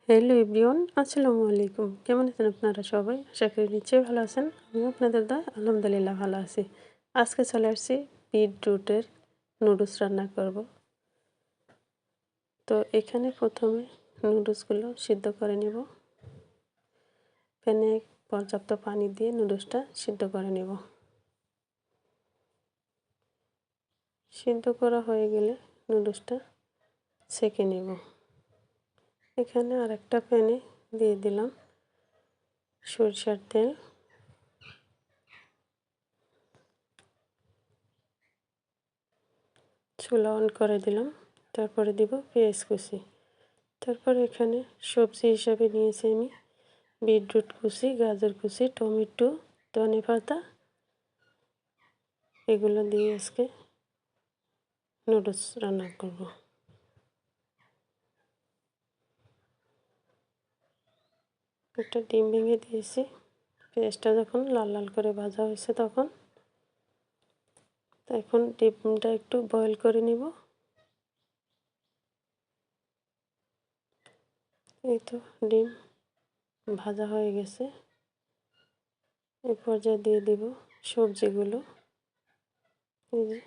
Hello everyone, আসসালামু আলাইকুম। কেমন আছেন আপনারা সবাই? আশা করি নিশ্চয়ই ভালো আছেন। আমিও আপনাদের দয়ায় আলহামদুলিল্লাহ ভালো আছি। আজকে চলে আসছি বিটরুটের নুডলস রান্না করব। তো এখানে প্রথমে নুডলসগুলো সিদ্ধ করে নেব। প্যানে পর্যাপ্ত পানি দিয়ে নুডলসটা সিদ্ধ করে নেব। সিদ্ধ করা হয়ে গেলে নুডলসটা ছেঁকে নেব। এখানে আরেকটা প্যানে দিয়ে দিলাম সরিষার তেল। চুলা অন করে দিলাম। তারপরে দিব পেঁয়াজ কুচি। তারপর এখানে সবজি হিসাবে নিয়েছি আমি বিটরুট কুচি, গাজর কুচি, টমেটো, ধনেপাতা, এগুলো দিয়ে আজকে নুডলস রান্না করব। একটা ডিম ভেঙে দিয়েছি। পেঁয়াজটা যখন লাল লাল করে ভাজা হয়েছে তখন এখন ডিমটা একটু বয়েল করে নিব। এই তো ডিম ভাজা হয়ে গেছে। এই পর্যায়ে দিয়ে দিব সবজিগুলো। এই যে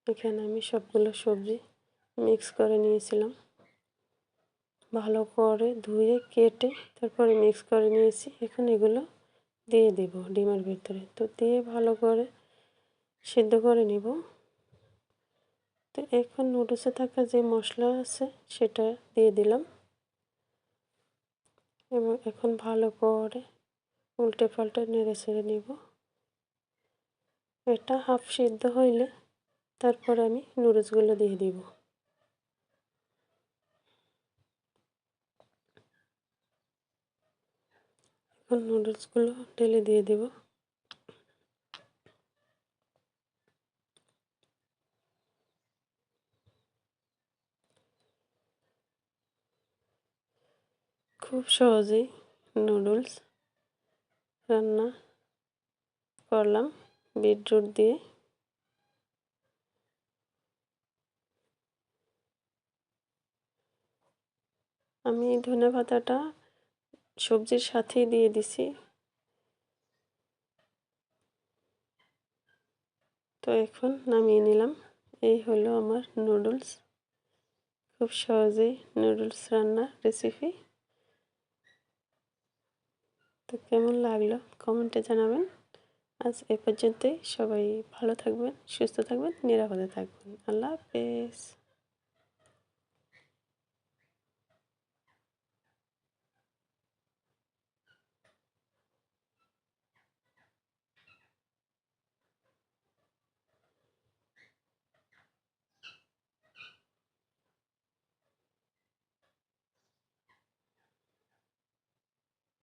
এখানে আমি সবগুলো সবজি মিক্স করে নিয়েছিলাম, ভালো করে ধুয়ে কেটে তারপরে মিক্স করে নিয়েছি। এখন এগুলো দিয়ে দেব ডিমের ভিতরে। তো দিয়ে ভালো করে সিদ্ধ করে নিব। তো এখন নুডলসে থাকা যে মশলা আছে সেটা দিয়ে দিলাম এবং এখন ভালো করে উল্টে পাল্টে নেড়ে ছেড়ে নিব। এটা হাফ সিদ্ধ হইলে তারপর আমি নুডলসগুলো দিয়ে দিব। এখন নুডলসগুলো ঢেলে দিয়ে দেব। খুব সহজেই নুডলস রান্না করলাম বিটরুট দিয়ে। আমি ধনেপাতাটা সবজির সাথেই দিয়ে দিছি। তো এখন নামিয়ে নিলাম। এই হলো আমার নুডলস। খুব সহজেই নুডলস রান্নার রেসিপি। তো কেমন লাগলো কমেন্টে জানাবেন। আজ এ পর্যন্তই। সবাই ভালো থাকবেন, সুস্থ থাকবেন, নিরাপদে থাকবেন। আল্লাহ হাফেজ।